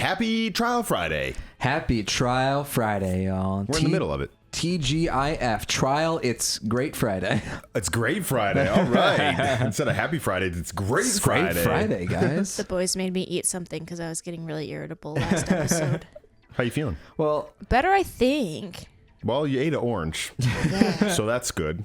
happy Trial Friday. Happy Trial Friday, y'all. We're in the middle of it. TGIF, Trial, it's Great Friday. It's Great Friday, all right. Instead of Happy Friday, it's Great Friday. Great Friday, guys. The boys made me eat something because I was getting really irritable last episode. How you feeling? Well, Better, I think. Well, you ate an orange, Yeah. so that's good.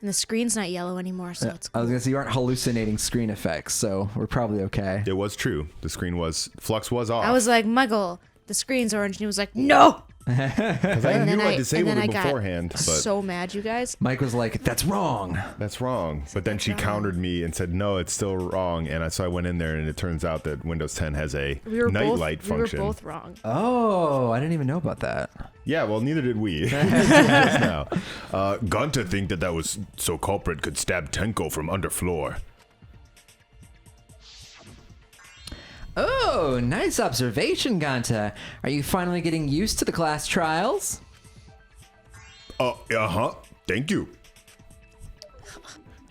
And the screen's not yellow anymore, so it's I cool. was going to say, you aren't hallucinating screen effects, so we're probably okay. It was true. The screen was, Flux was off. I was like, Michael, the screen's orange. And he was like, no! Because I knew I disabled it beforehand, but so mad, you guys. Mike was like, that's wrong. that's wrong. But then she countered me and said, no, it's still wrong. And so I went in there, and it turns out that Windows 10 has a nightlight function. We were both wrong. Oh, I didn't even know about that. Yeah, well, neither did we. Just now. Gunta think that was so culprit could stab Tenko from underfloor. Oh, nice observation, Ganta. Are you finally getting used to the class trials? Uh-huh. Thank you.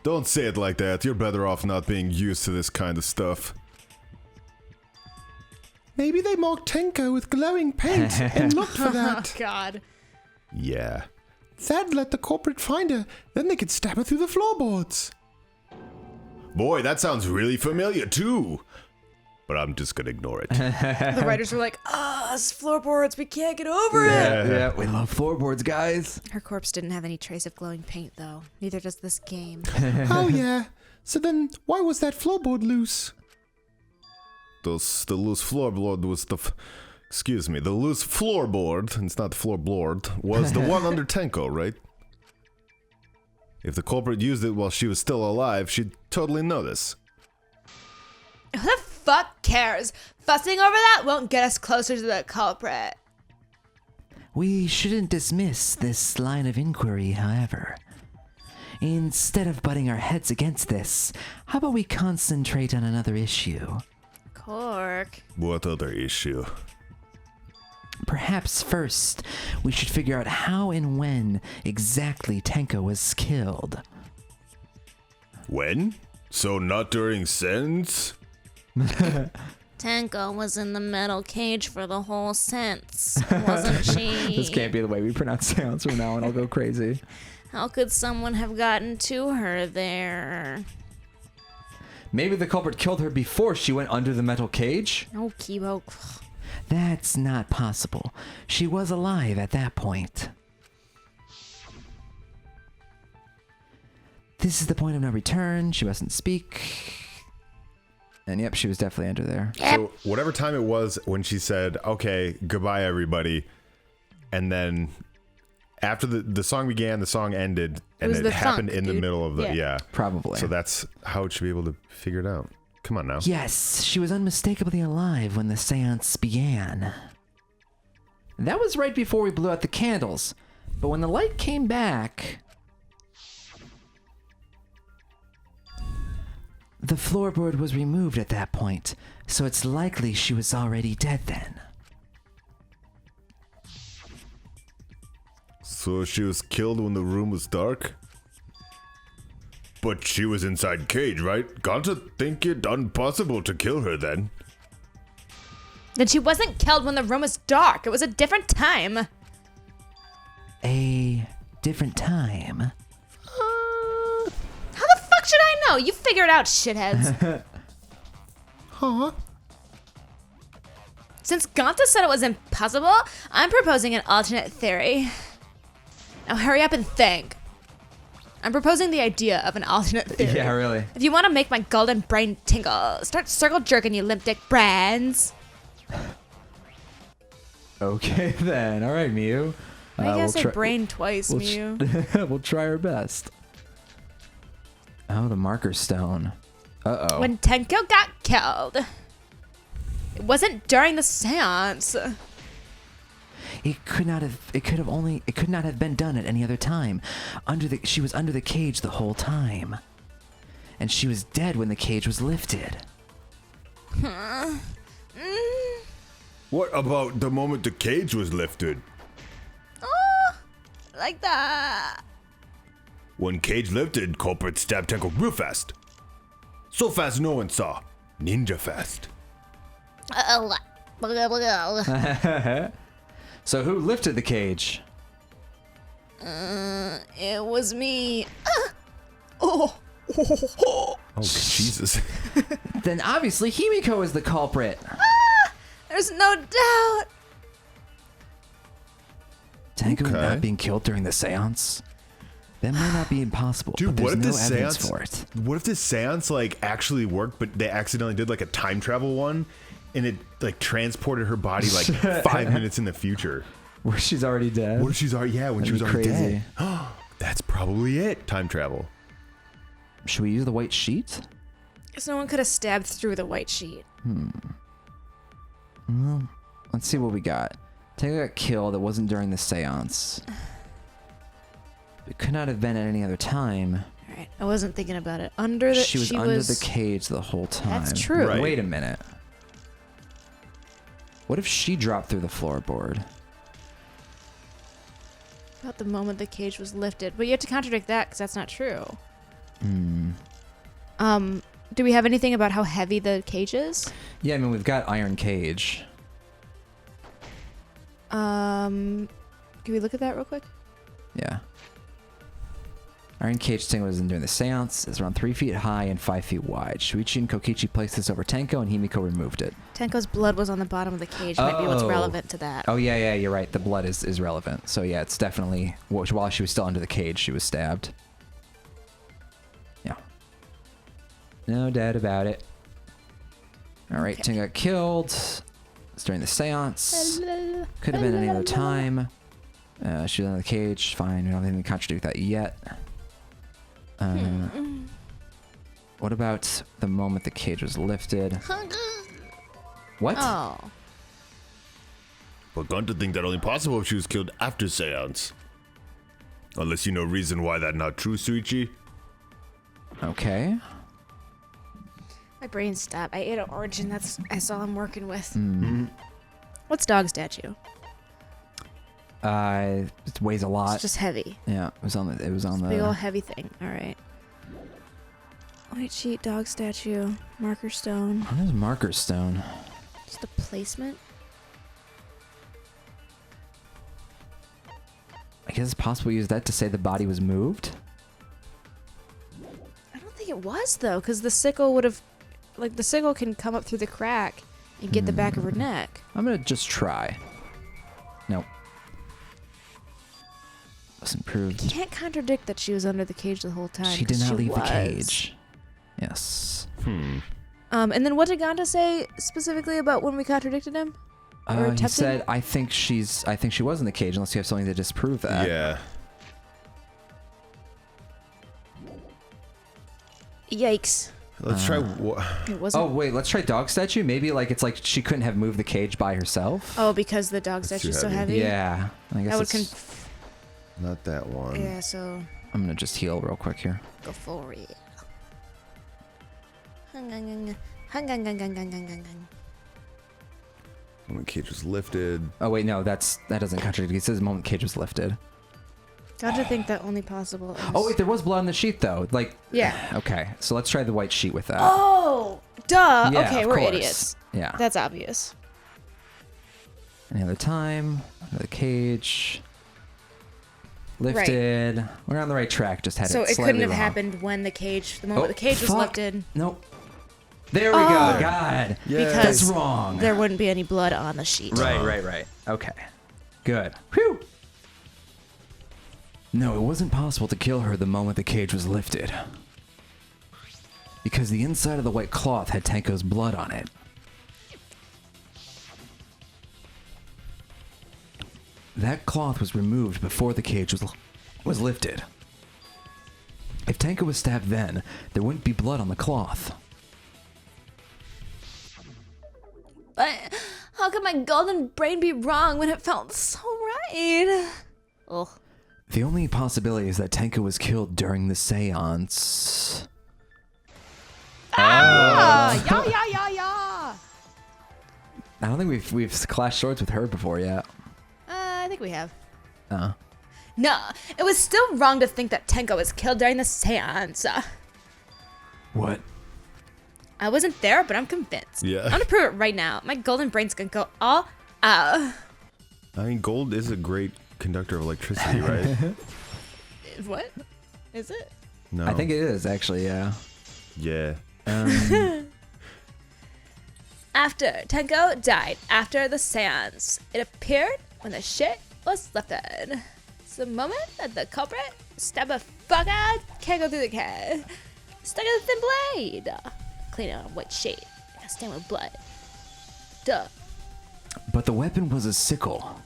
Don't say it like that. You're better off not being used to this kind of stuff. Maybe they marked Tenko with glowing paint and looked for that. Oh, God. Yeah. That'd let the culprit find her. Then they could stab her through the floorboards. Boy, that sounds really familiar, too. But I'm just gonna ignore it. The writers were like, it's floorboards. We can't get over it. Yeah, we love floorboards, guys. Her corpse didn't have any trace of glowing paint, though. Neither does this game. Oh, yeah. So then, why was that floorboard loose? The loose floorboard was the loose floorboard, it's not the floorboard, was the one under Tenko, right? If the culprit used it while she was still alive, she'd totally know this. Who the fuck cares? Fussing over that won't get us closer to the culprit. We shouldn't dismiss this line of inquiry, however. Instead of butting our heads against this, how about we concentrate on another issue? Cork. What other issue? Perhaps first, we should figure out how and when exactly Tenko was killed. When? So not during sentence? Tenko was in the metal cage for the whole sense, wasn't she? This can't be the way we pronounce sounds from now on. I'll go crazy. How could someone have gotten to her there? Maybe the culprit killed her before she went under the metal cage? No, Kibo. That's not possible. She was alive at that point. This is the point of no return. She mustn't speak. And yep, she was definitely under there. So whatever time it was when she said, okay, goodbye everybody, and then after the song began, the song ended, and it happened in the middle of the, yeah. Probably. So that's how it should be able to figure it out. Come on now. Yes, she was unmistakably alive when the seance began. That was right before we blew out the candles. But when the light came back, the floorboard was removed at that point, so it's likely she was already dead then. So she was killed when the room was dark? But she was inside cage, right? Gotta think it impossible to kill her then. Then she wasn't killed when the room was dark. It was a different time. A different time? How the fuck should I know? You figure it out, shitheads. Huh? Since Ganta said it was impossible, I'm proposing an alternate theory. Now hurry up and think. I'm proposing the idea of an alternate theory. Yeah, really. If you want to make my golden brain tingle, start circle jerking, you limp dick brands. Okay then. All right, Miu. I guess we'll I brain twice, Mew. We'll try our best. Oh, the marker stone. Uh-oh. When Tenko got killed, it wasn't during the seance. It could not have been done at any other time. She was under the cage the whole time. And she was dead when the cage was lifted. What about the moment the cage was lifted? Oh, like that. When cage lifted, culprit stabbed Tenko real fast. So fast no one saw. Ninja fast. So who lifted the cage? It was me. Oh, Jesus. Then obviously Himiko is the culprit. There's no doubt. Tango Okay. not being killed during the seance? That might not be impossible, Dude, but what there's if no this evidence seance for it. What if this seance like actually worked, but they accidentally did like a time travel one, and it like transported her body like 5 minutes in the future? Where she's already dead? What if she's already when she was That'd be already crazy. dead? That's probably it. Time travel. Should we use the white sheet? Because no one could have stabbed through the white sheet. Well, let's see what we got. Tango got killed. It wasn't during the seance. It could not have been at any other time. All right, I wasn't thinking about it. Under the She was under the cage the whole time. That's true. Right. Wait a minute. What if she dropped through the floorboard? About the moment the cage was lifted, but you have to contradict that because that's not true. Do we have anything about how heavy the cage is? Yeah, I mean, we've got iron cage. Can we look at that real quick? Yeah. Iron cage Tango was in during the seance. It's around 3 feet high and 5 feet wide. Shuichi and Kokichi placed this over Tenko, and Himiko removed it. Tenko's blood was on the bottom of the cage. Might be what's Oh. relevant to that. Oh, yeah, you're right. The blood is relevant. So, yeah, it's definitely... While she was still under the cage, she was stabbed. Yeah. No doubt about it. All right, Okay. Tenko got killed. It's during the seance. Could have been any other time. She was under the cage. Fine. We don't have anything to contradict that yet. What about the moment the cage was lifted? What? Oh. But gone to think that only possible if she was killed after seance. Unless you know reason why that not true, Suichi. Okay. My brain stopped. I ate an orange and that's all I'm working with. What's dog statue? It weighs a lot. It's just heavy. Yeah, it was on the Big old heavy thing. All right. White sheet, dog statue, marker stone. What is marker stone? Just the placement. I guess it's possible to use that to say the body was moved. I don't think it was though, because the sickle would have, like the sickle can come up through the crack and get the back of her neck. I'm gonna just try. Nope. Wasn't proved. You can't contradict that she was under the cage the whole time. She did 'cause not leave the was. cage. Yes. And then what did Ganda say specifically about when we contradicted him? Or He attempted? said, "I think she was in the cage, unless you have something to disprove that." Yeah. Yikes! Let's try. It wasn't. Oh wait, let's try dog statue. Maybe like it's like she couldn't have moved the cage by herself. Oh, because the dog That's too statue's so heavy. heavy. Yeah, I guess That would it's- Not that one. Yeah. So I'm gonna just heal real quick here. go for it. When the cage was lifted. Oh wait, no, that doesn't contradict. It says the moment the cage was lifted. Gotta think that only possible. Is... Oh wait, there was blood on the sheet though. Like, Yeah. Okay, so let's try the white sheet with that. Oh, duh. Yeah, Okay, of we're course. idiots. Yeah. That's obvious. Any other time? Under the cage. Lifted. We're on the right track. Just had So it it slightly couldn't have wrong. happened when the moment the cage was fuck. lifted. Nope. There we go. Oh. God. Yes. That's wrong. There wouldn't be any blood on the sheet. Right. Okay. Good. Whew. No, it wasn't possible to kill her the moment the cage was lifted. Because the inside of the white cloth had Tanko's blood on it. That cloth was removed before the cage was lifted. If Tanko was stabbed then, there wouldn't be blood on the cloth. But how could my golden brain be wrong when it felt so right? Ugh. The only possibility is that Tanko was killed during the seance. Yeah. I don't think we've clashed swords with her before yet. I think we have. Uh. No, it was still wrong to think that Tenko was killed during the seance. What? I wasn't there, but I'm convinced. Yeah. I'm gonna prove it right now. My golden brain's gonna go all out. I mean, gold is a great conductor of electricity, right? What? Is it? No. I think it is actually. Yeah. Yeah. After Tenko died after the seance, it appeared when the shit was lifted. It's the moment that the culprit stabbed a fuck out Tenko through the head. Stuck in a thin blade. Clean out a white shade. Stained with blood. Duh. But the weapon was a sickle.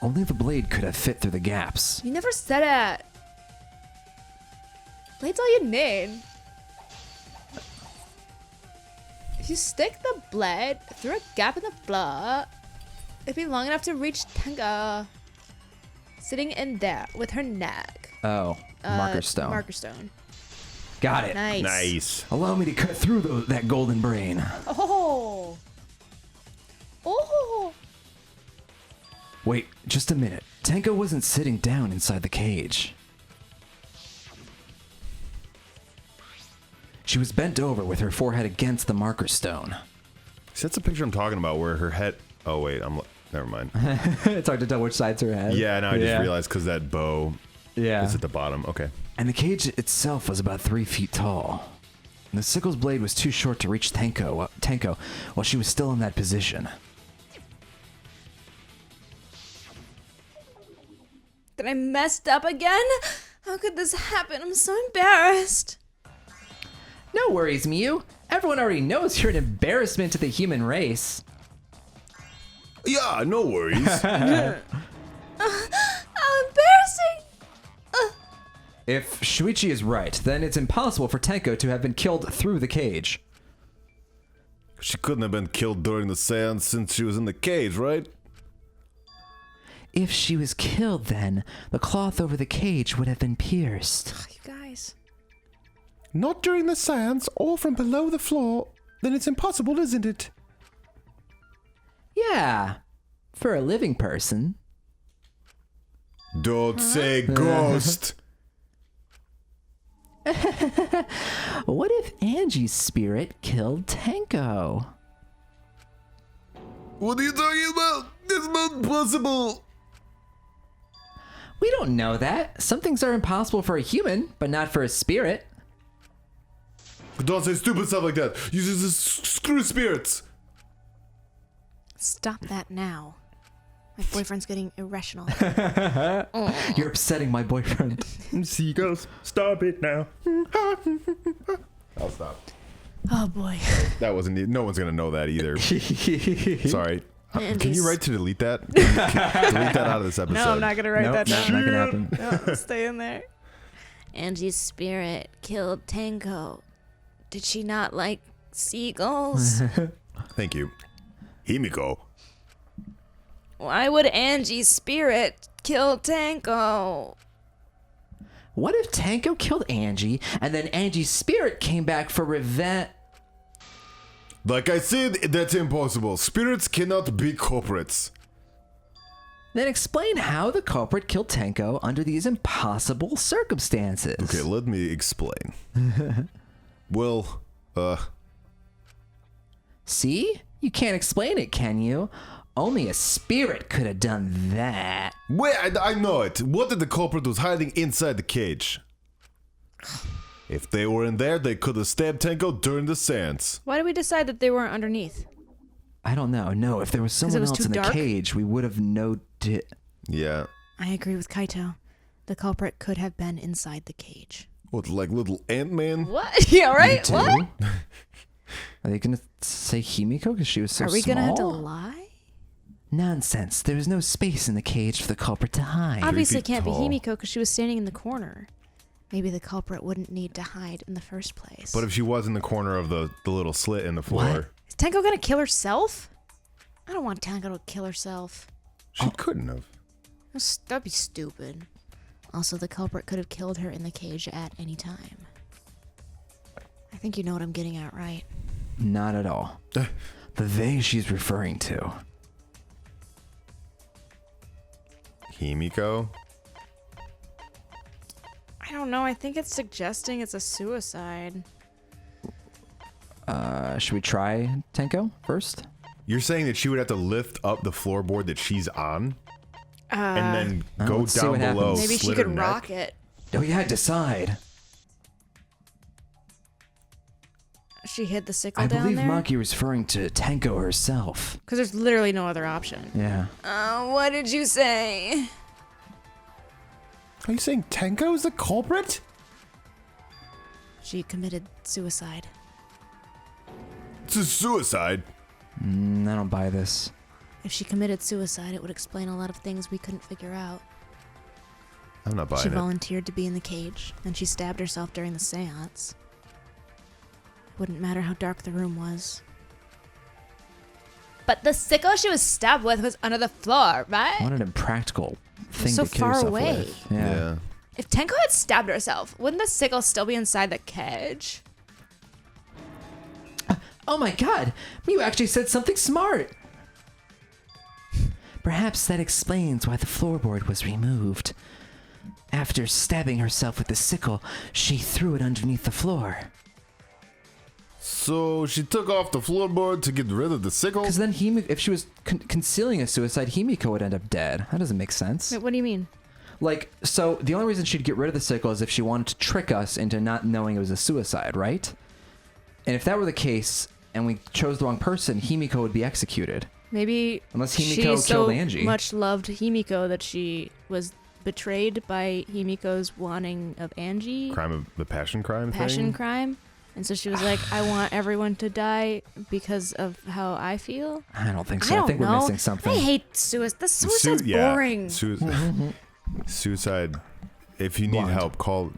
Only the blade could have fit through the gaps. You never said it. Blade's all you need. If you stick the blade through a gap in the floor, it'd be long enough to reach Tenko. Sitting in there with her neck. Oh, marker stone. Marker stone. Got it. Nice. Nice. Allow me to cut through that golden brain. Oh. Oh. Wait, just a minute. Tenko wasn't sitting down inside the cage. She was bent over with her forehead against the marker stone. See, that's the picture I'm talking about where her head... Oh, wait. Never mind. It's hard to tell which side's her head. Yeah, now I just realized because that bow Yeah. is at the bottom. Okay. And the cage itself was about 3 feet tall. The sickle's blade was too short to reach Tenko while she was still in that position. Did I messed up again? How could this happen? I'm so embarrassed. No worries, Miyu. Everyone already knows you're an embarrassment to the human race. Yeah, no worries. How embarrassing. If Shuichi is right, then it's impossible for Tenko to have been killed through the cage. She couldn't have been killed during the seance since she was in the cage, right? If she was killed then, the cloth over the cage would have been pierced. You guys. Not during the seance or from below the floor. Then it's impossible, isn't it? Yeah, for a living person. Don't say ghost. What if Angie's spirit killed Tenko? What are you talking about? It's not possible. We don't know that. Some things are impossible for a human, but not for a spirit. Don't say stupid stuff like that. You just screw spirits. Stop that now. My boyfriend's getting irrational. You're upsetting my boyfriend. Seagulls, stop it now. I'll stop. Oh boy. That wasn't. No one's gonna know that either. Sorry. And Can you these- write to delete that? Delete that out of this episode. No, I'm not gonna write Nope, that down. not gonna happen. No, stay in there. Angie's spirit killed Tenko. Did she not like seagulls? Thank you. Himiko. Why would Angie's spirit kill Tenko? What if Tenko killed Angie, and then Angie's spirit came back for revenge? Like I said, that's impossible. Spirits cannot be culprits. Then explain how the culprit killed Tenko under these impossible circumstances. Okay, let me explain. Well, See? You can't explain it, can you? Only a spirit could have done that. wait, I know it. What if the culprit was hiding inside the cage? If they were in there, they could have stabbed Tenko during the seance. Why did we decide that they weren't underneath? I don't know. No, if there was someone was else too in the dark? cage, we would have noted. Yeah. I agree with Kaito. The culprit could have been inside the cage. What, like little Ant-Man? What? Yeah, right? Too? What? Are they gonna say Himiko because she was so Are we small? gonna have to lie? Nonsense. There was no space in the cage for the culprit to hide. Obviously, it feet can't tall. be Himiko because she was standing in the corner. Maybe the culprit wouldn't need to hide in the first place. But if she was in the corner of the little slit in the floor, What? Is Tenko gonna kill herself? I don't want Tenko to kill herself. she couldn't have. That'd be stupid. Also, the culprit could have killed her in the cage at any time. I think you know what I'm getting at, right? Not at all. The they she's referring to. Himiko? I don't know. I think it's suggesting it's a suicide. Should we try Tenko first? You're saying that she would have to lift up the floorboard that she's on, and then go let's see down what below. happens. Maybe she slit her could neck? rock it. Oh yeah, decide. She hid the sickle I down believe there. Monkey was referring to Tenko herself. Because there's literally no other option. Yeah. What did you say? Are you saying Tenko's the culprit? She committed suicide. It's a suicide. I don't buy this. If she committed suicide, it would explain a lot of things we couldn't figure out. I'm not buying She it. volunteered to be in the cage, and she stabbed herself during the seance. Wouldn't matter how dark the room was. But the sickle she was stabbed with was under the floor, right? What an impractical thing So to kill far yourself away. with. Yeah. If Tenko had stabbed herself, wouldn't the sickle still be inside the cage? Oh my god, Miu actually said something smart. Perhaps that explains why the floorboard was removed. After stabbing herself with the sickle, she threw it underneath the floor. So she took off the floorboard to get rid of the sickle? Because then if she was concealing a suicide, Himiko would end up dead. That doesn't make sense. Wait, what do you mean? Like, so the only reason she'd get rid of the sickle is if she wanted to trick us into not knowing it was a suicide, right? And if that were the case, and we chose the wrong person, Himiko would be executed. Maybe Unless Himiko she killed so Angie. much loved Himiko that she was betrayed by Himiko's wanting of Angie. The passion crime Passion thing? crime. And so she was like, I want everyone to die because of how I feel. I don't think so. I I, don't think know. we're missing something. I hate suicide. The suicide's boring. Suicide. If you need Blind. help, call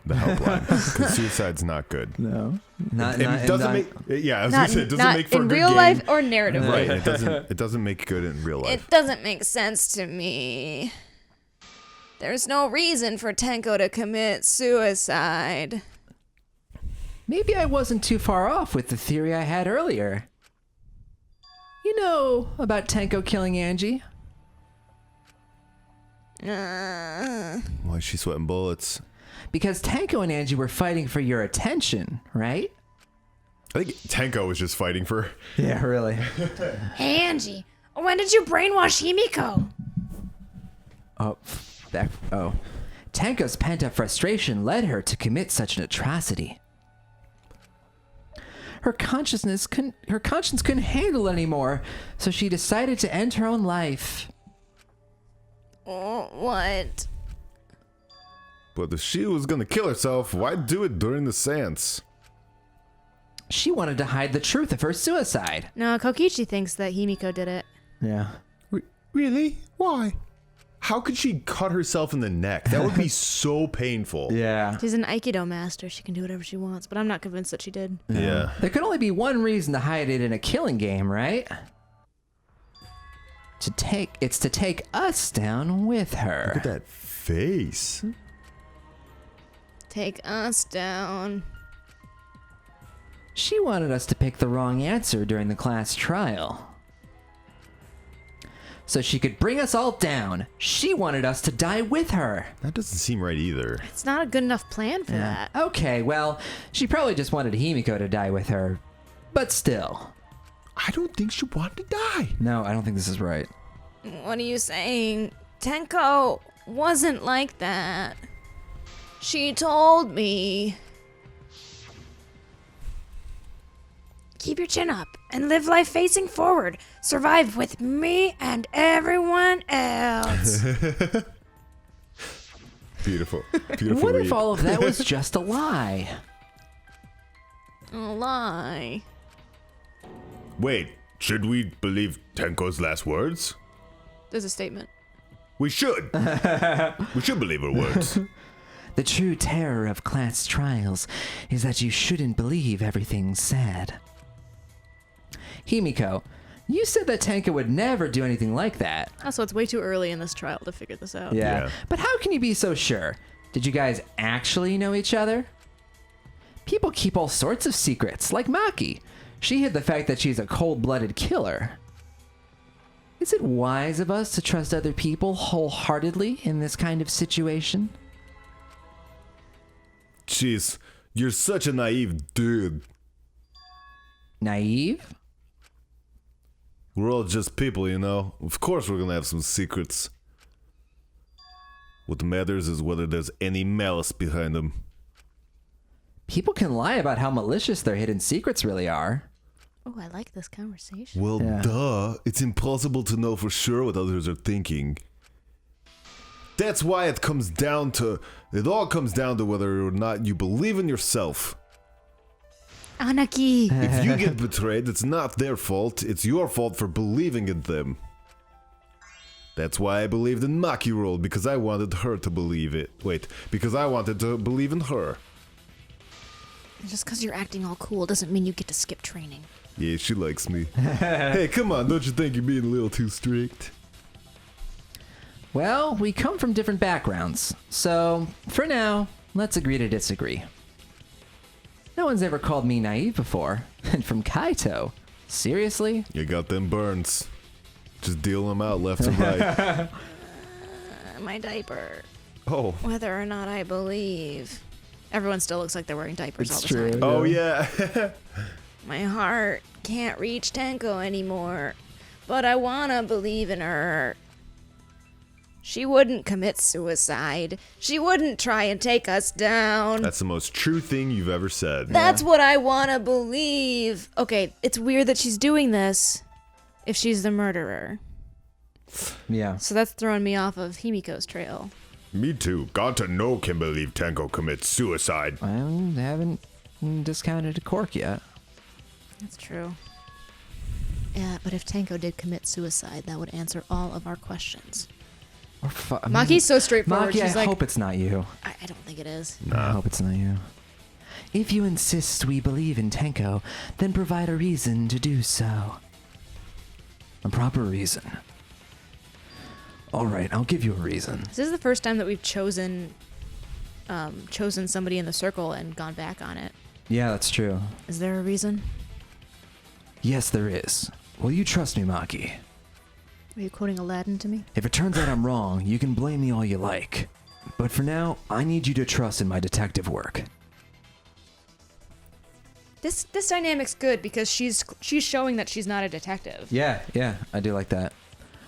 the helpline. Because suicide's not good. No. Not, It doesn't make. Yeah, I was Not, gonna say it doesn't not make for a in good real game. life or narrative. Right. It doesn't make good in real life. It doesn't make sense to me. There's no reason for Tenko to commit suicide. Maybe I wasn't too far off with the theory I had earlier. You know about Tenko killing Angie? Why is she sweating bullets? Because Tenko and Angie were fighting for your attention, right? I think Tenko was just fighting for. Yeah, really. Hey, Angie, when did you brainwash Himiko? Tenko's pent-up frustration led her to commit such an atrocity. Her conscience couldn't handle it anymore, so she decided to end her own life. Oh, what? But if she was gonna kill herself, why do it during the seance? She wanted to hide the truth of her suicide. No, Kokichi thinks that Himiko did it. Yeah. Really? Why? How could she cut herself in the neck? That would be so painful. Yeah. She's an Aikido master. She can do whatever she wants, but I'm not convinced that she did. Yeah. There could only be one reason to hide it in a killing game, right? It's to take us down with her. Look at that face. Take us down. She wanted us to pick the wrong answer during the class trial. So she could bring us all down. She wanted us to die with her. That doesn't seem right either. It's not a good enough plan for that. Okay, well, she probably just wanted Himiko to die with her. But still. I don't think she wanted to die. No, I don't think this is right. What are you saying? Tenko wasn't like that. She told me. Keep your chin up and live life facing forward. Survive with me and everyone else. Beautiful. Beautiful. What read. if all of that was just a lie? A lie. Wait, should we believe Tenko's last words? There's a statement. We should. We should believe her words. The true terror of class trials is that you shouldn't believe everything said. Himiko, you said that Tenko would never do anything like that. Also, it's way too early in this trial to figure this out. Yeah. But how can you be so sure? Did you guys actually know each other? People keep all sorts of secrets, like Maki. She hid the fact that she's a cold-blooded killer. Is it wise of us to trust other people wholeheartedly in this kind of situation? Jeez, you're such a naive dude. Naive? We're all just people, you know? Of course we're gonna have some secrets. What matters is whether there's any malice behind them. People can lie about how malicious their hidden secrets really are. Oh, I like this conversation. Well, Yeah. duh. It's impossible to know for sure what others are thinking. That's why it all comes down to whether or not you believe in yourself. Anaki. If you get betrayed, it's not their fault, it's your fault for believing in them. That's why I believed in Maki Roll, because I wanted her to believe it. Wait, because I wanted to believe in her. Just because you're acting all cool doesn't mean you get to skip training. Yeah, she likes me. Hey, come on, don't you think you're being a little too strict? Well, we come from different backgrounds, so for now, let's agree to disagree. No one's ever called me naive before, and from Kaito. Seriously? You got them burns. Just deal them out left and right. My diaper. Oh. Whether or not I believe. Everyone still looks like they're wearing diapers all the time. Oh, yeah. My heart can't reach Tenko anymore, but I wanna believe in her. She wouldn't commit suicide. She wouldn't try and take us down. That's the most true thing you've ever said. That's what I wanna believe. Okay, it's weird that she's doing this if she's the murderer. Yeah. So that's throwing me off of Himiko's trail. Me too. Got to know can believe Tenko commits suicide. I haven't discounted a cork yet. That's true. Yeah, but if Tenko did commit suicide, that would answer all of our questions. Or Maki's so straightforward. Maki, She's I like, hope it's not you. I don't think it is. I hope it's not you. If you insist we believe in Tenko, then provide a reason to do so. A proper reason. All right, I'll give you a reason. This is the first time that we've chosen somebody in the circle and gone back on it. Yeah, that's true. Is there a reason? Yes, there is. Will you trust me, Maki? Are you quoting Aladdin to me? If it turns out I'm wrong, you can blame me all you like. But for now, I need you to trust in my detective work. This dynamic's good because she's showing that she's not a detective. Yeah, I do like that.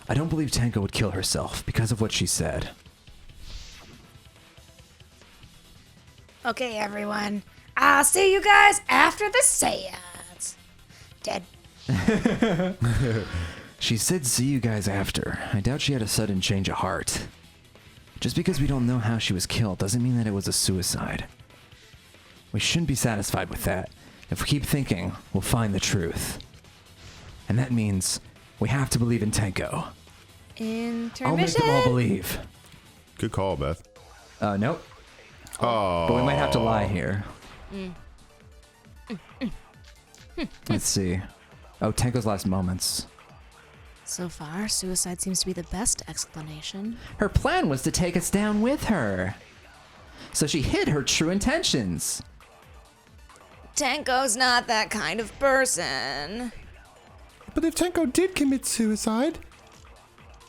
I don't believe Tenko would kill herself because of what she said. Okay, everyone. I'll see you guys after the seance. Dead. She said see you guys after. I doubt she had a sudden change of heart. Just because we don't know how she was killed doesn't mean that it was a suicide. We shouldn't be satisfied with that. If we keep thinking, we'll find the truth. And that means we have to believe in Tenko. Intermission. I'll make them all believe. Good call, Beth. Nope. Oh. But we might have to lie here. Let's see. Oh, Tenko's last moments. So far, suicide seems to be the best explanation. Her plan was to take us down with her. So she hid her true intentions. Tenko's not that kind of person. But if Tenko did commit suicide,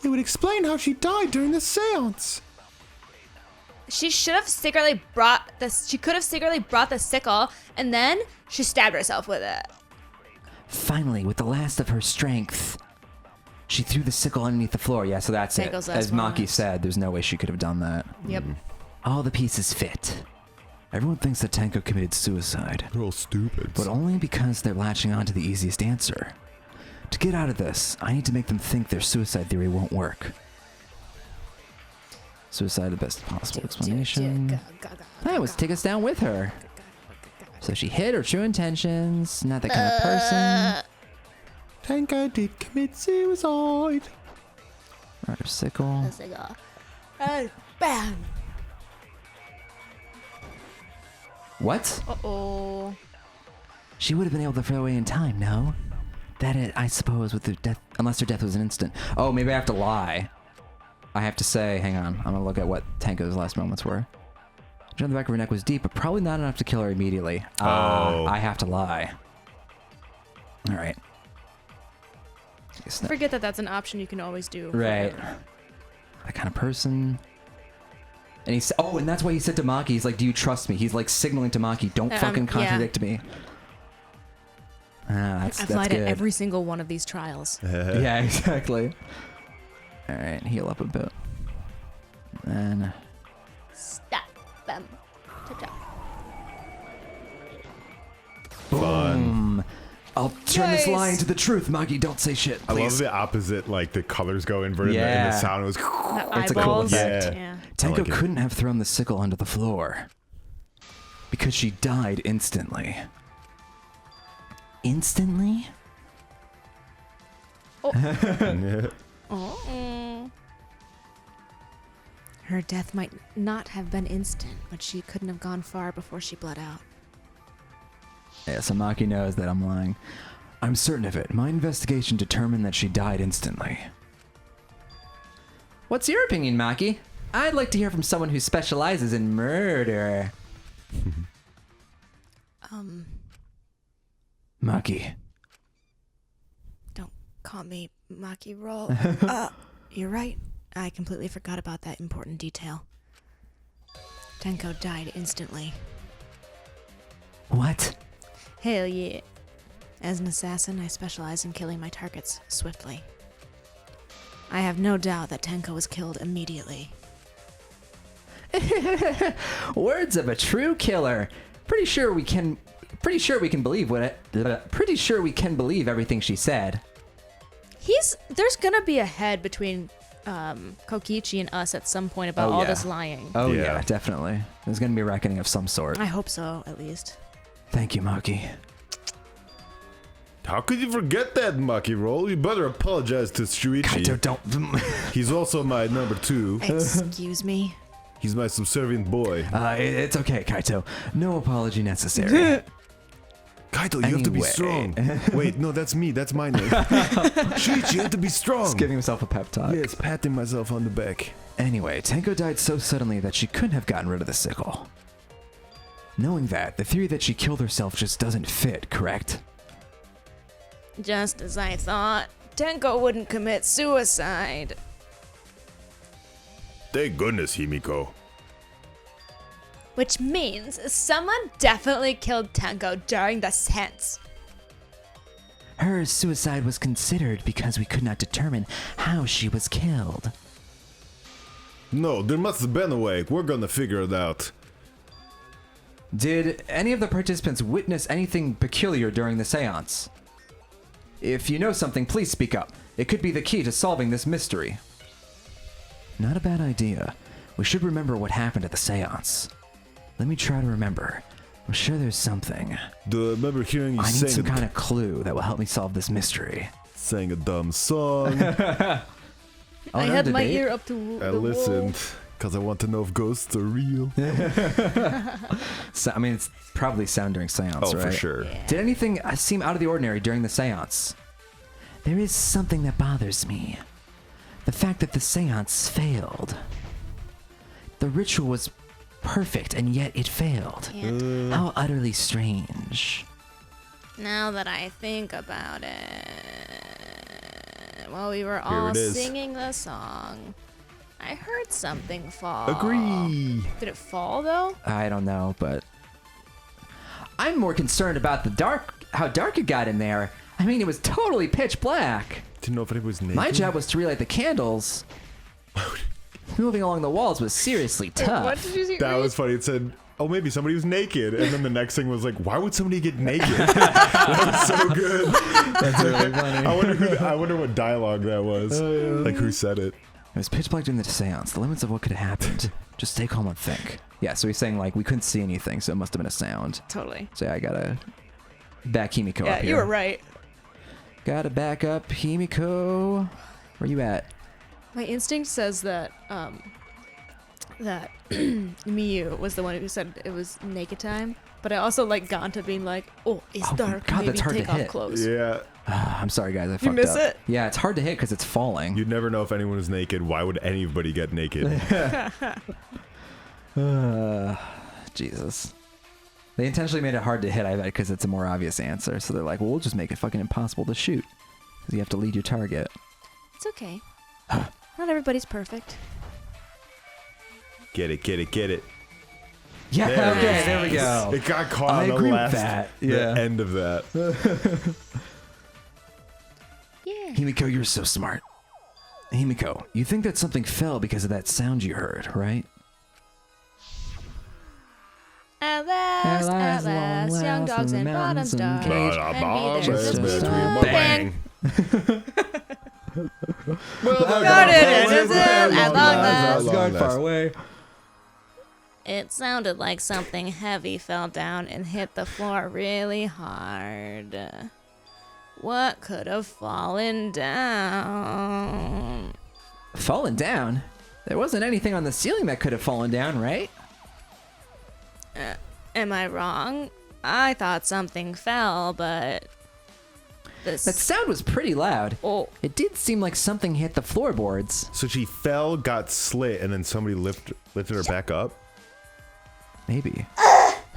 it would explain how she died during the seance. She should have secretly brought this. She could have secretly brought the sickle, and then she stabbed herself with it. Finally, with the last of her strength, she threw the sickle underneath the floor. Yeah, so that's it. Tenko's last As Maki moments. said, there's no way she could have done that. Yep. All the pieces fit. Everyone thinks that Tenko committed suicide, They're all stupid. but only because they're latching on to the easiest answer. To get out of this, I need to make them think their suicide theory won't work. Suicide, the best possible explanation. That was to take us down with her. So she hid her true intentions, not that kind of person. Tenko did commit suicide. Right, her sickle. Bam. What? Uh-oh. She would have been able to throw away in time, no? That is, I suppose, with her death, unless her death was an instant. Oh, maybe I have to lie. I have to say, hang on, I'm gonna look at what Tenko's last moments were. The on the back of her neck was deep, but probably not enough to kill her immediately. I have to lie. All right. Forget that that's an option you can always do. Right. forever. That kind of person. And he said, oh, and that's why he said to Maki, he's like, do you trust me? He's like signaling to Maki, don't fucking contradict me. I I've lied at every single one of these trials. Yeah, exactly. All right, heal up a bit. And Stop them. Good job. boom. I'll turn this Nice. lie into the truth, Maki. Don't say shit, I love please. the opposite, like the colors go inverted and Yeah. the sound was. The It's a cool eyeballs. effect. Yeah. Tenko like it. couldn't have thrown the sickle onto the floor because she died instantly. Instantly? Oh. Her death might not have been instant, but she couldn't have gone far before she bled out. Yeah, so Maki knows that I'm lying. I'm certain of it. My investigation determined that she died instantly. What's your opinion, Maki? I'd like to hear from someone who specializes in murder. Maki. Don't call me Maki Roll. You're right. I completely forgot about that important detail. Tenko died instantly. What? Hell yeah. As an assassin, I specialize in killing my targets swiftly. I have no doubt that Tenko was killed immediately. Words of a true killer. Pretty sure we can believe everything she said. There's gonna be a head between Kokichi and us at some point about Oh, all yeah. this lying. Oh yeah, Yeah. definitely. There's gonna be a reckoning of some sort. I hope so, at least. Thank you, Maki. How could you forget that, Maki Roll? You better apologize to Kaito, Shuichi. don't. He's also my number 2. Excuse me. He's my subservient boy. It's okay, Kaito. No apology necessary. Kaito, you have to be Anyway. strong. Wait, no, that's me. That's my name. Shuichi, you have to be strong. Just giving himself a pep talk. Yes, patting myself on the back. Anyway, Tenko died so suddenly that she couldn't have gotten rid of the sickle. Knowing that, the theory that she killed herself just doesn't fit, correct? Just as I thought. Tenko wouldn't commit suicide. Thank goodness, Himiko. Which means someone definitely killed Tenko during the seance. Her suicide was considered because we could not determine how she was killed. No, there must have been a way. We're gonna figure it out. Did any of the participants witness anything peculiar during the seance? If you know something, please speak up. It could be the key to solving this mystery. Not a bad idea. We should remember what happened at the seance. Let me try to remember. I'm sure there's something. Do I remember hearing you I need sing some kind of clue that will help me solve this mystery. sang a dumb song? Oh, I no had my debate? ear up to I the listened because I want to know if ghosts are real. So, I mean, it's probably sound during seance, Oh, right? for sure. Did anything seem out of the ordinary during the seance? There is something that bothers me. The fact that the seance failed. The ritual was perfect, and yet it failed. Can't. How utterly strange. Now that I think about it, while we were all it is. singing the song, I heard something fall. Agree. Did it fall though? I don't know, but I'm more concerned about how dark it got in there. I mean, it was totally pitch black. Didn't know if it was naked. My job was to relight the candles. Moving along the walls was seriously tough. What did you see? That was funny. It said, "Oh, maybe somebody was naked," and then the next thing was like, "Why would somebody get naked?" That was so good. That's really funny. I wonder what dialogue that was. Like who said it? It was pitch black during the seance. The limits of what could have happened. Just stay calm and think. Yeah, so he's saying like we couldn't see anything, so it must have been a sound. Totally. So yeah, I gotta back Himiko Yeah, up here. you were right. Gotta back up Himiko. Where you at? My instinct says that that Miyu was the one who said it was naked time, but I also like Ganta being like, "Oh, it's Oh, dark. God, Maybe that's hard to take off hit. clothes." Yeah. I'm sorry, guys. I fucked miss up. it? Yeah, it's hard to hit because it's falling. You'd never know if anyone is naked. Why would anybody get naked? Jesus. They intentionally made it hard to hit, I bet, because it's a more obvious answer. So they're like, well, we'll just make it fucking impossible to shoot. Because you have to lead your target. It's okay. Not everybody's perfect. Get it, get it, get it. Yeah, There it okay, is. there we go. It got caught I on the agree with last that. the Yeah. end of that. Himiko, you're so smart. Himiko, you think that something fell because of that sound you heard, right? At last, young dogs and bottoms dart. And there's just a bang. At long last. Far away. It sounded like something heavy fell down and hit the floor really hard. What could have fallen down? Fallen down? There wasn't anything on the ceiling that could have fallen down, right? Am I wrong? I thought something fell, but... That sound was pretty loud. Oh. It did seem like something hit the floorboards. So she fell, got slit, and then somebody lifted her back up? Maybe.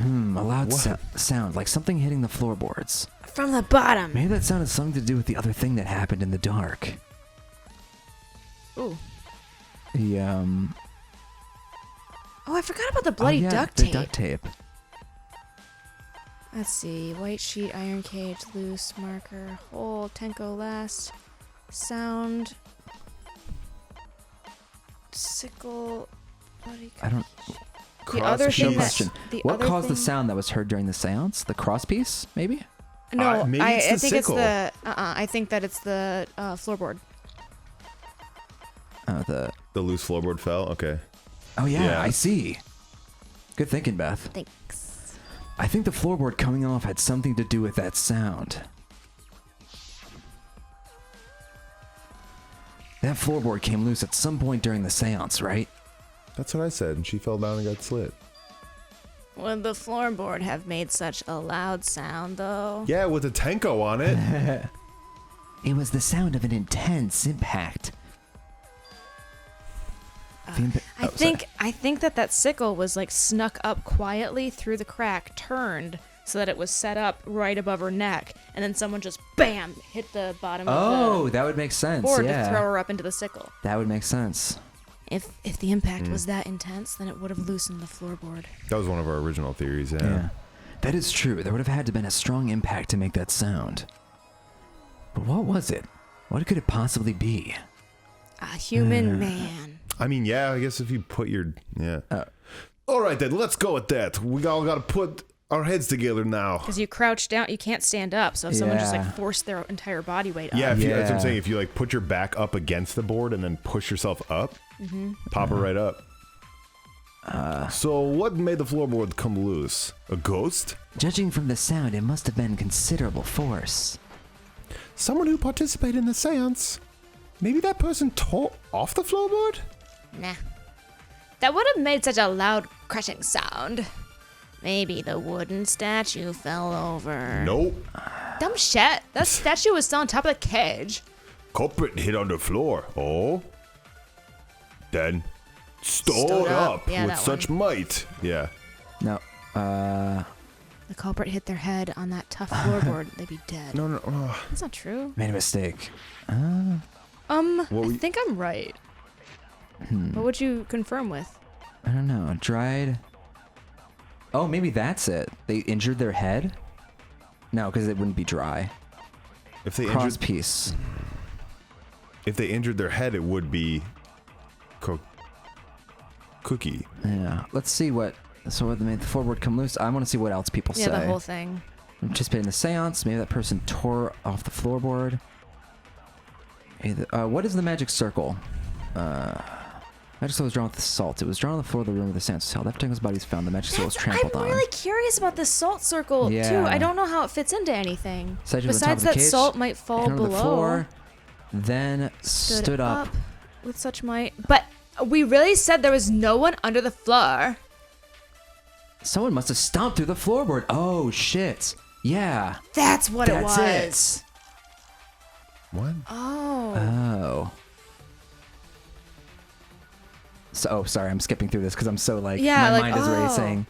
A loud sound, like something hitting the floorboards. From the bottom. Maybe that sound had something to do with the other thing that happened in the dark. Ooh. The, Oh, I forgot about the bloody duct tape. The duct tape. Let's see. White sheet, iron cage, loose, marker, hole, Tenko last, sound, sickle, bloody... I don't... The other thing question. What caused the sound that was heard during the seance? The cross-piece, maybe? No, maybe I it's the think sickle. it's the... I think that it's the floorboard. Oh, The loose floorboard fell? Okay. Oh, yeah, Yeah. I see. Good thinking, Beth. Thanks. I think the floorboard coming off had something to do with that sound. That floorboard came loose at some point during the seance, right? That's what I said, and she fell down and got slit. Would the floorboard have made such a loud sound, though? Yeah, with a Tenko on it. It was the sound of an intense impact. I think that sickle was like snuck up quietly through the crack, turned so that it was set up right above her neck, and then someone just bam hit the bottom of the that would make sense. board Yeah, to throw her up into the sickle. that would make sense. If the impact was that intense, then it would have loosened the floorboard. That was one of our original theories, Yeah, that is true. There would have had to been a strong impact to make that sound. But what was it? What could it possibly be? A human man. I mean, yeah, I guess if you put your... Yeah. All right, then, let's go with that. We all got to put our heads together now. Because you crouch down, you can't stand up. So if someone just Yeah. like forced their entire body weight up. Yeah, that's what I'm Yeah. saying. If you like put your back up against the board and then push yourself up, pop it right up. So what made the floorboard come loose? A ghost? Judging from the sound, it must have been considerable force. Someone who participated in the seance. Maybe that person tore off the floorboard? Nah. That would have made such a loud crashing sound. Maybe the wooden statue fell over. Nope. Dumb shit. That statue was still on top of the cage. Culprit hit on the floor. Oh. Then stood Stood up. up Yeah, with that such might. Yeah. No. The culprit hit their head on that tough floorboard. They'd be dead. No. That's not true. Made a mistake. I think I'm right. What would you confirm with? I don't know. Dried. Oh, maybe that's it. They injured their head? No, because it wouldn't be dry. If they Cross injured, piece. if they injured their head, it would be cookie. Yeah. Let's see what. So what made the floorboard come loose? I want to see what else people Yeah, say. the whole thing. Participated in the seance. Maybe that person tore off the floorboard. What is the magic circle? Magic circle was drawn with the salt. It was drawn on the floor of the room where the seance was held. After Tango's body was found, the magic circle was trampled I'm on. really curious about the salt circle too. Yeah. I don't know how it fits into anything. Statue on the top Besides of the that cage, salt might fall hit onto below. the floor, then stood up. with such might. But we really said there was no one under the floor. Someone must have stomped through the floorboard. Oh shit! Yeah. That's what it was. That's it. What? Oh. Oh. So, sorry, I'm skipping through this because I'm so like, Yeah, my like, mind is oh. racing.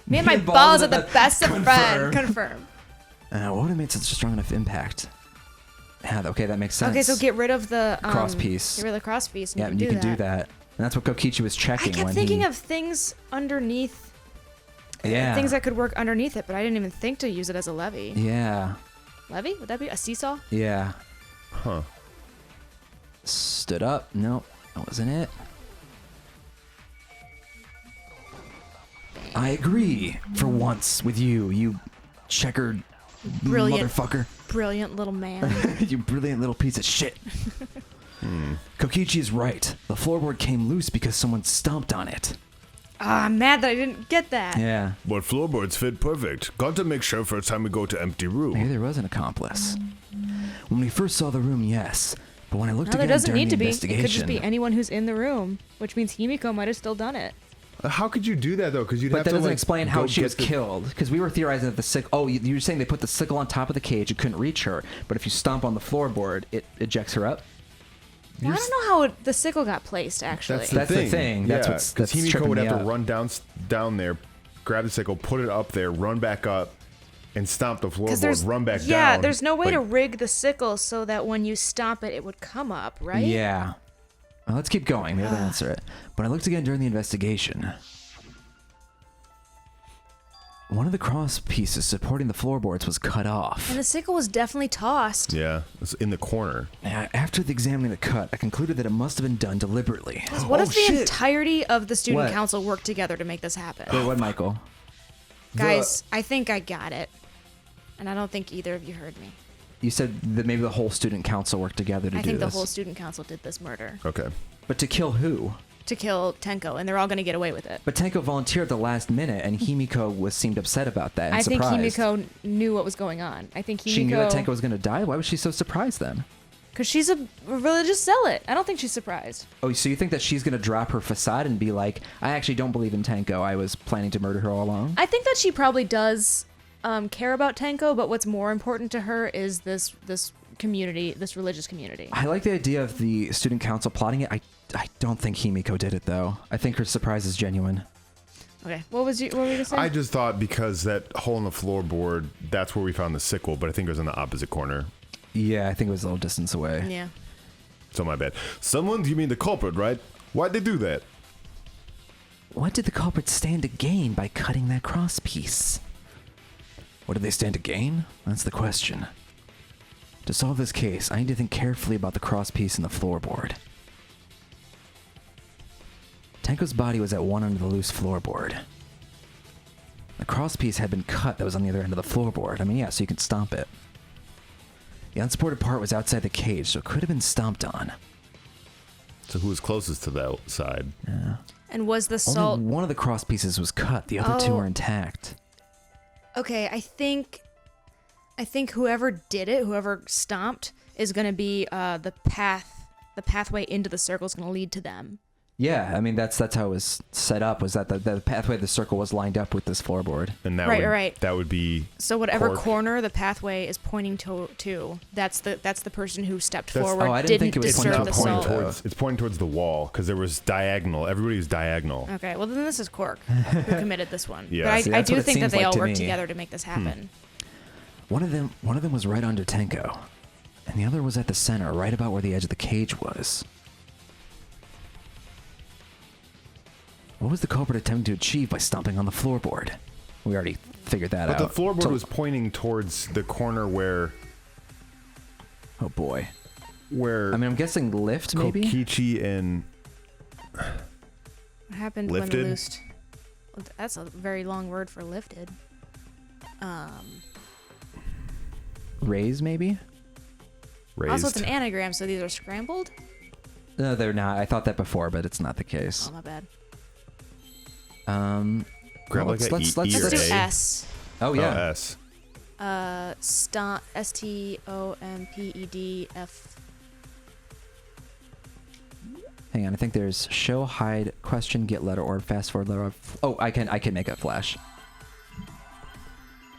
Me and my balls are the best of friends. Confirm. Confirm. What would have made such a strong enough impact? Yeah, okay, that makes sense. Okay, so get rid of the cross piece. Get rid of the cross piece. And Yeah, you can do that. And that's what Kokichi was I checking kept when thinking he... of things underneath. Yeah. Things that could work underneath it, but I didn't even think to use it as a levy. Yeah. Levy? Would that be a seesaw? Yeah. Huh. Stood up. Nope, that wasn't it. I agree for once with you, you checkered Brilliant. motherfucker. Brilliant little man. You brilliant little piece of shit. Kokichi is right. The floorboard came loose because someone stomped on it. I'm mad that I didn't get that. Yeah. But floorboards fit perfect. Got to make sure first time we go to empty room. Maybe there was an accomplice. When we first saw the room, yes. But when I looked No, there again doesn't during need the to be. It investigation... could just be anyone who's in the room, which means Himiko might have still done it. How could you do that though? Because you'd But have that to doesn't like, explain go how she get was the- killed. Because we were theorizing that the sickle... Oh, you were saying they put the sickle on top of the cage. It couldn't reach her. But if you stomp on the floorboard, it ejects her up. Well, I don't know how the sickle got placed, actually. That's the thing. That's yeah, what's because Himiko tripping would me have to up. run down there, grab the sickle, put it up there, run back up, and stomp the floorboard, run back down. Yeah, there's no way to like- rig the sickle so that when you stomp it, it would come up, right? Yeah. Well, let's keep going. Maybe that'll answer it. When I looked again during the investigation, one of the cross pieces supporting the floorboards was cut off. And the sickle was definitely tossed. Yeah, it's in the corner. After examining the cut, I concluded that it must have been done deliberately. What if the shit. entirety of the student What? council worked together to make this happen? Wait, what, Michael? Guys, I think I got it. And I don't think either of you heard me. You said that maybe the whole student council worked together to I do think this. the whole student council did this murder Okay. But to kill who? to kill Tenko, and they're all going to get away with it. But Tenko volunteered at the last minute, and Himiko seemed upset about that and I think surprised. Himiko knew what was going on. I think Himiko... She knew that Tenko was going to die? Why was she so surprised then? Because she's a religious zealot. I don't think she's surprised. Oh, so you think that she's going to drop her facade and be like, I actually don't believe in Tenko. I was planning to murder her all along? I think that she probably does care about Tenko, but what's more important to her is this community, this religious community. I like the idea of the student council plotting it. I don't think Himiko did it, though. I think her surprise is genuine. Okay, what were you going to say? I just thought because that hole in the floorboard, that's where we found the sickle, but I think it was in the opposite corner. Yeah, I think it was a little distance away. Yeah. So my bad. Someone, you mean the culprit, right? Why'd they do that? What did the culprit stand to gain by cutting that cross piece? What did they stand to gain? That's the question. To solve this case, I need to think carefully about the cross piece in the floorboard. Tenko's body was at one end of the loose floorboard. The cross piece had been cut that was on the other end of the floorboard. I mean, yeah, so you can stomp it. The unsupported part was outside the cage, so it could have been stomped on. So who was closest to that side? Yeah. And was the salt... Only one of the cross pieces was cut. The other two Oh. are intact. Okay, I think whoever did it, whoever stomped, is going to be the pathway into the circle is going to lead to them. Yeah, I mean that's how it was set up. Was that the pathway of the circle was lined up with this floorboard? And that Right. that would be So whatever Cork. corner the pathway is pointing to, that's the person who stepped That's- forward. oh, I didn't think it was disturb pointing the to salt. point. towards, it's pointing towards the wall because there was diagonal. Everybody was diagonal. Okay, well then this is Cork who committed this one. Yeah. But See, I that's what do it think that seems they like all to worked me. together to make this happen. One of them was right under Tenko, and the other was at the center, right about where the edge of the cage was. What was the culprit attempting to achieve by stomping on the floorboard? We already figured that But out. the floorboard So- was pointing towards the corner where Oh boy. I where mean, I'm guessing lift maybe. Kokichi and What happened Lifted? when loosed? Well, that's a very long word for lifted. Raise maybe. raised. Also, it's an anagram, so these are scrambled. No, they're not. I thought that before, but it's not the case. Oh, my bad. Grab well, like a let's E or Let's do A. S. Oh yeah. S. STOMPEDF. Hang on, I think there's show, hide, question, get letter, or fast forward letter. Oh, I can make a flash.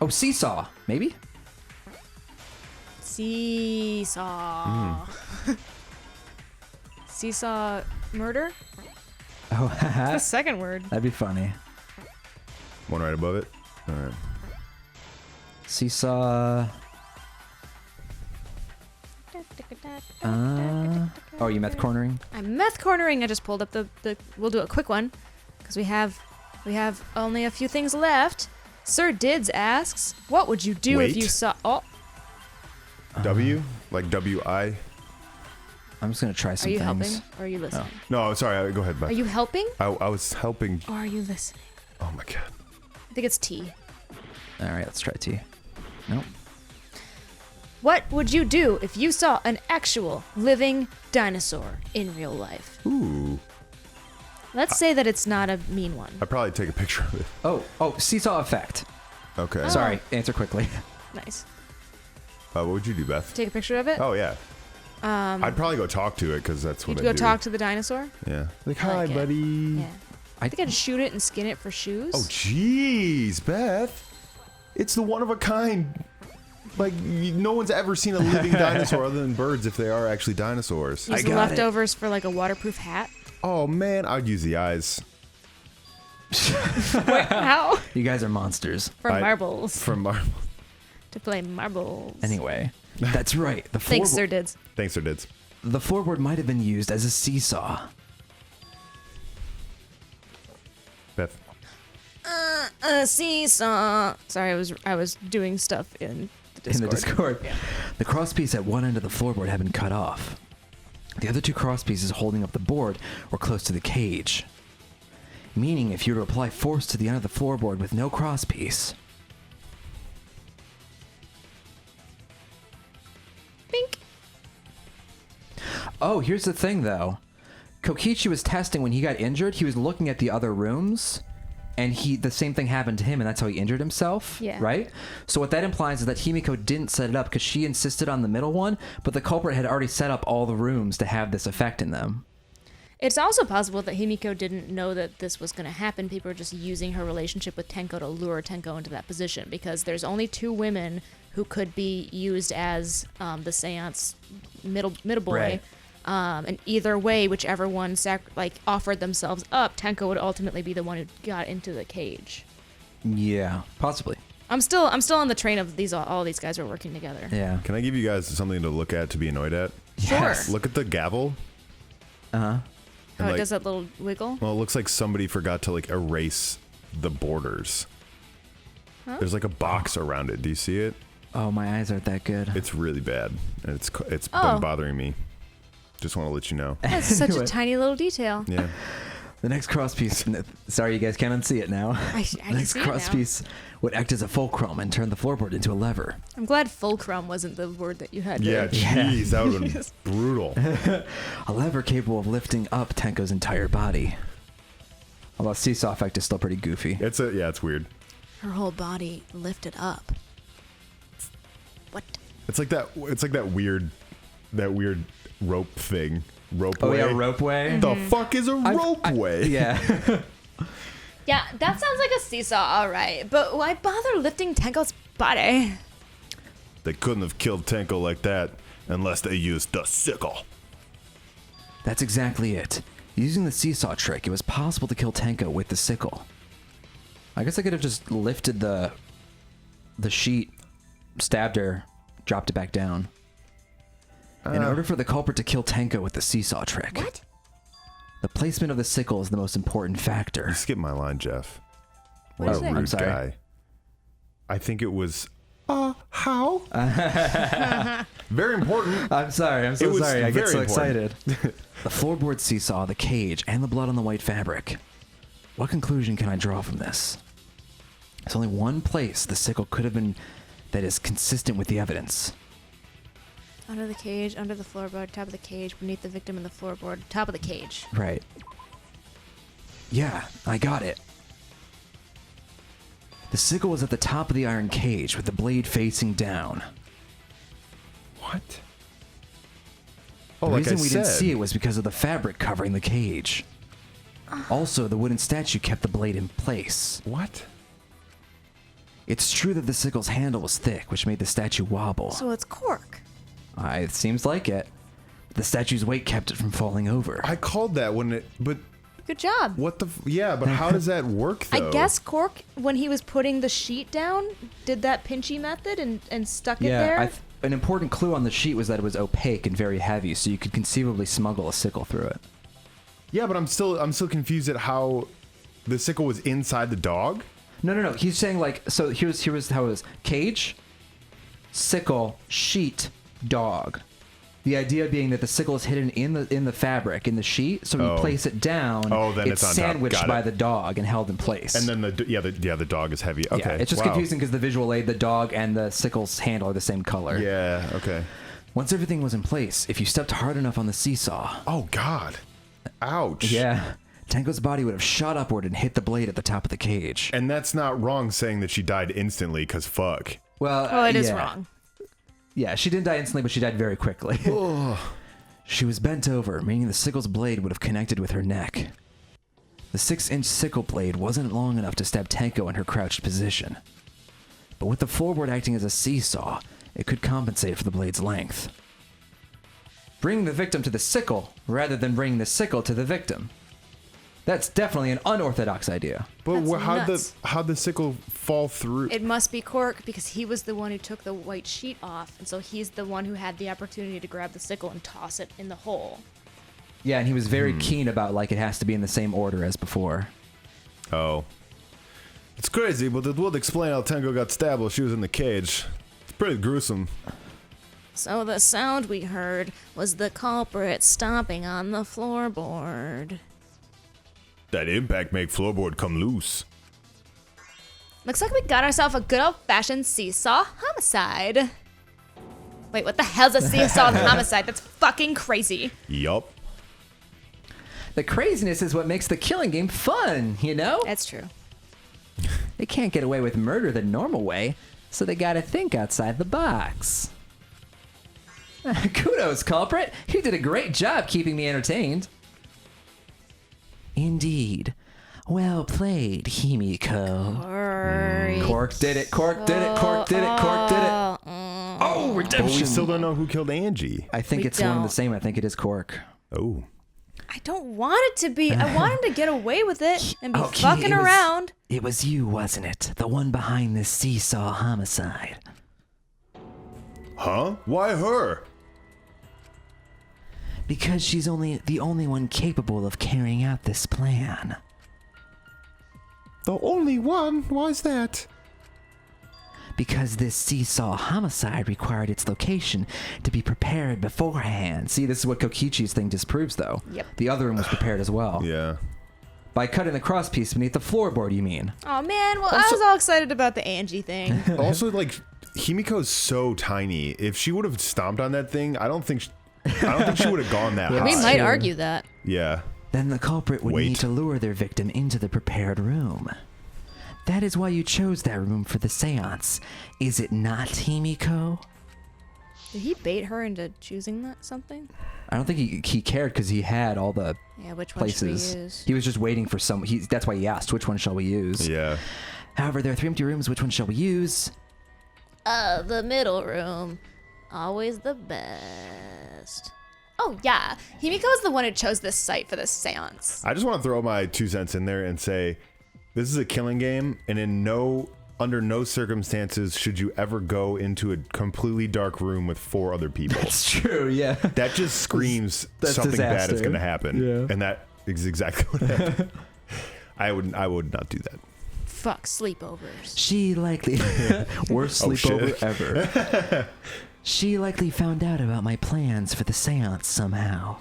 Oh, seesaw, maybe? Seesaw. Seesaw murder? Oh, The second word. that'd be funny. One right above it. All right. Seesaw. Oh, you meth cornering? I'm meth cornering. I just pulled up the we'll do a quick one because we have only a few things left. Sir Dids asks, "What would you do if Wait. you saw?" Oh, W like WI. I'm just gonna try some Are you things. helping or are you listening? No, sorry. Go ahead, Beth. Are you helping I was helping. or are you listening? Oh my god. I think it's T. All right, let's try T. Nope. What would you do if you saw an actual living dinosaur in real life? Ooh. Let's say that it's not a mean one. I'd probably take a picture of it. Oh, seesaw effect. Okay. Sorry, answer quickly. Nice. What would you do, Beth? Take a picture of it. Oh yeah. I'd probably go talk to it because that's what You'd I go do. talk to the dinosaur. Yeah. Like, I hi, like it. buddy. Yeah. I think I'd shoot it and skin it for shoes. Oh, jeez, Beth. It's the one of a kind. Like, no one's ever seen a living dinosaur other than birds if they are actually dinosaurs. Use the leftovers for like a waterproof hat. Oh, man, I'd use the eyes. Wait, how? You guys are monsters. For I- marbles. From Marvel. To play marbles. Anyway, that's right. The Thanks, Sir floorboard, Dids. Thanks, sir, Dids. the floorboard might have been used as a seesaw. Beth. Seesaw. Sorry, I was doing stuff in the Discord. In the Discord. Yeah. The crosspiece at one end of the floorboard had been cut off. The other two crosspieces holding up the board were close to the cage. Meaning, if you were to apply force to the end of the floorboard with no crosspiece, Bink. oh, here's the thing though. Kokichi was testing when he got injured. He was looking at the other rooms, and the same thing happened to him, and that's how he injured himself. Yeah. Right. So what that implies is that Himiko didn't set it up because she insisted on the middle one, but the culprit had already set up all the rooms to have this effect in them. It's also possible that Himiko didn't know that this was going to happen. People were just using her relationship with Tenko to lure Tenko into that position because there's only two women who could be used as the seance middle boy. Right. And either way, whichever one offered themselves up, Tenko would ultimately be the one who got into the cage. Yeah, possibly. I'm still on the train of all these guys are working together. Yeah. Can I give you guys something to look at to be annoyed at? Sure. Look at the gavel. Uh-huh. How And, it like- does that little wiggle. Well, it looks like somebody forgot to, like, erase the borders. Huh? There's, like, a box around it. Do you see it? Oh, my eyes aren't that good. It's really bad. And it's Oh. been bothering me. Just want to let you know. That's such a Anyway. tiny little detail. Yeah. The next crosspiece. Sorry, you guys can't unsee it now. I The can next see it now. crosspiece would act as a fulcrum and turn the floorboard into a lever. I'm glad fulcrum wasn't the word that you had. Yeah, to- jeez, that would have been brutal. A lever capable of lifting up Tenko's entire body. Although seesaw effect is still pretty goofy. It's weird. Her whole body lifted up. What? It's like that weird rope thing. Ropeway. Oh yeah, ropeway. The fuck is a ropeway? Yeah. Yeah, that sounds like a seesaw, alright. But why bother lifting Tenko's body? They couldn't have killed Tenko like that unless they used the sickle. That's exactly it. Using the seesaw trick, it was possible to kill Tenko with the sickle. I guess I could have just lifted the sheet, stabbed her, dropped it back down. In order for the culprit to kill Tenko with the seesaw trick, What? the placement of the sickle is the most important factor. You skipped my line, Jeff. What What is a it? rude I'm sorry. guy. I think it was How? very important. I'm sorry. I'm It so was sorry. I get very so important. excited. The floorboard seesaw, the cage, and the blood on the white fabric. What conclusion can I draw from this? There's only one place the sickle could have been that is consistent with the evidence. Under the cage, under the floorboard, top of the cage, beneath the victim in the floorboard, top of the cage. Right. Yeah, I got it. The sickle was at the top of the iron cage with the blade facing down. What? The Oh, like reason I we didn't said. see it was because of the fabric covering the cage. Also, the wooden statue kept the blade in place. What? It's true that the sickle's handle was thick, which made the statue wobble. So it's cork. It seems like it. The statue's weight kept it from falling over. I called that when it, but Good job. what the? Yeah, but how does that work though? I guess cork, when he was putting the sheet down, did that pinchy method and stuck it there. an important clue on the sheet was that it was opaque and very heavy, so you could conceivably smuggle a sickle through it. Yeah, but I'm still confused at how the sickle was inside the dog. No. He's saying like, so here's how it was: cage, sickle, sheet, dog. The idea being that the sickle is hidden in the fabric, in the sheet, so when you place it down, then it's on top. sandwiched Got by it. the dog and held in place. And then the dog is heavy. Okay. Yeah, it's just confusing because the visual aid, the dog and the sickle's handle are the same color. Yeah, okay. Once everything was in place, if you stepped hard enough on the seesaw... Oh, God. Ouch. Yeah. Tenko's body would have shot upward and hit the blade at the top of the cage. And that's not wrong saying that she died instantly, because fuck. Well, it is yeah. wrong. Yeah, she didn't die instantly, but she died very quickly. She was bent over, meaning the sickle's blade would have connected with her neck. The 6-inch sickle blade wasn't long enough to stab Tenko in her crouched position. But with the floorboard acting as a seesaw, it could compensate for the blade's length. Bring the victim to the sickle, rather than bring the sickle to the victim. That's definitely an unorthodox idea. But That's how'd the sickle fall through? It must be Cork because he was the one who took the white sheet off, and so he's the one who had the opportunity to grab the sickle and toss it in the hole. Yeah, and he was very keen about, like, it has to be in the same order as before. Oh. It's crazy, but it would explain how Tenko got stabbed while she was in the cage. It's pretty gruesome. So the sound we heard was the culprit stomping on the floorboard. That impact make floorboard come loose. Looks like we got ourselves a good old-fashioned seesaw homicide. Wait, what the hell's a seesaw homicide? That's fucking crazy. Yup. The craziness is what makes the killing game fun, you know? That's true. They can't get away with murder the normal way, so they gotta think outside the box. Kudos, culprit. You did a great job keeping me entertained. Indeed. Well played, Himiko. Cork did it, Cork did it, Cork did it, Cork did it. Oh, redemption. But we still don't know who killed Angie. I think We it's one and the don't. same. I think it is Cork. Oh. I don't want it to be. I want him to get away with it and be Okay, fucking around. It was you, wasn't it? The one behind this seesaw homicide. Huh? Why her? Because she's the only one capable of carrying out this plan. The only one? Why's that? Because this seesaw homicide required its location to be prepared beforehand. See, this is what Kokichi's thing disproves, though. Yep. The other one was prepared as well. Yeah. By cutting the crosspiece beneath the floorboard, you mean? Oh man, well I was all excited about the Angie thing. Also, like, Himiko's so tiny. If she would have stomped on that thing, I don't think she would have gone that high. We might Sure. argue that. Yeah. Then the culprit would Wait. need to lure their victim into the prepared room. That is why you chose that room for the seance. Is it not, Himiko? Did he bait her into choosing that something? I don't think he cared because he had all the Yeah, which one should we places. use? He was just waiting for some. That's why he asked, which one shall we use? Yeah. However, there are 3 empty rooms. Which one shall we use? The middle room. Always the best. Oh yeah, Himiko's the one who chose this site for this seance. I just want to throw my 2 cents in there and say, this is a killing game, and under no circumstances should you ever go into a completely dark room with 4 other people. It's true, yeah. That just screams That's something bad is disaster. going to happen. Yeah. And that is exactly what happened. I would not do that. Fuck sleepovers. She likely worst Oh, sleepover shit. ever. She likely found out about my plans for the seance somehow.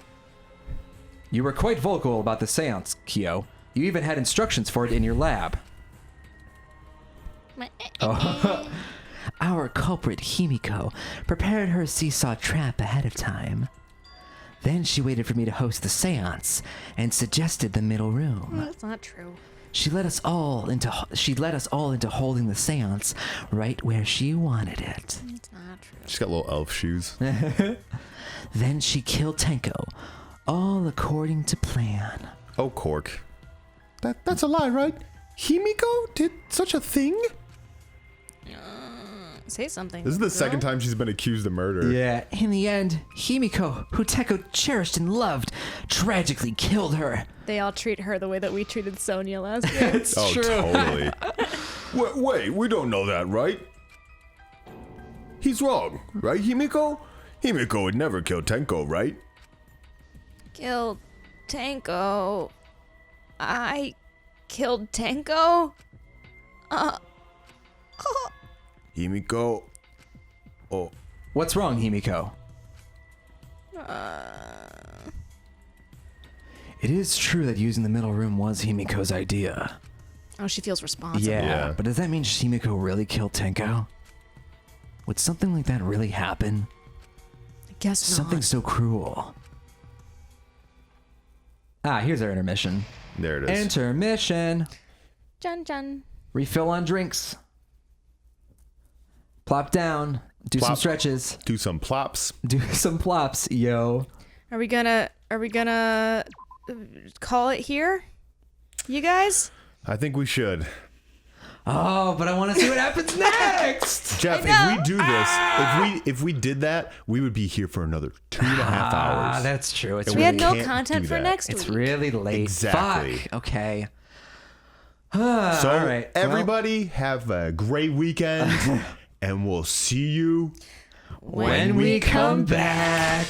You were quite vocal about the seance, Kyo. You even had instructions for it in your lab. Our culprit, Himiko, prepared her seesaw trap ahead of time. Then she waited for me to host the seance and suggested the middle room. That's not true. She led us all into holding the seance right where she wanted it. It's not true. She's got little elf shoes. Then she killed Tenko, all according to plan. Oh, Cork. That's a lie, right? Himiko did such a thing? Say something. This is the girl. second time she's been accused of murder. Yeah, in the end, Himiko, who Tenko cherished and loved, tragically killed her. They all treat her the way that we treated Sonya last year. It's Oh, totally. wait, we don't know that, right? He's wrong, right, Himiko? Himiko would never kill Tenko, right? Killed Tenko. I killed Tenko? Himiko. Oh, What's wrong, Himiko? It is true that using the middle room was Himiko's idea. Oh, she feels responsible. Yeah, but does that mean Himiko really killed Tenko? Would something like that really happen? I guess not. Something so cruel. Ah, here's our intermission. There it is. Intermission. Jun. Refill on drinks. Plop down. Do some Plop. stretches. Do some plops. Do some plops, yo. Are we gonna call it here? You guys? I think we should. Oh, but I want to see what happens next. Jeff, if we do this, if we did that, we would be here for another 2.5 hours. Ah, that's true. It's And We really, had no can't content do for that. next it's week. really late. Exactly. Fuck. Okay. So all right. everybody have a great weekend, and we'll see you When we come back.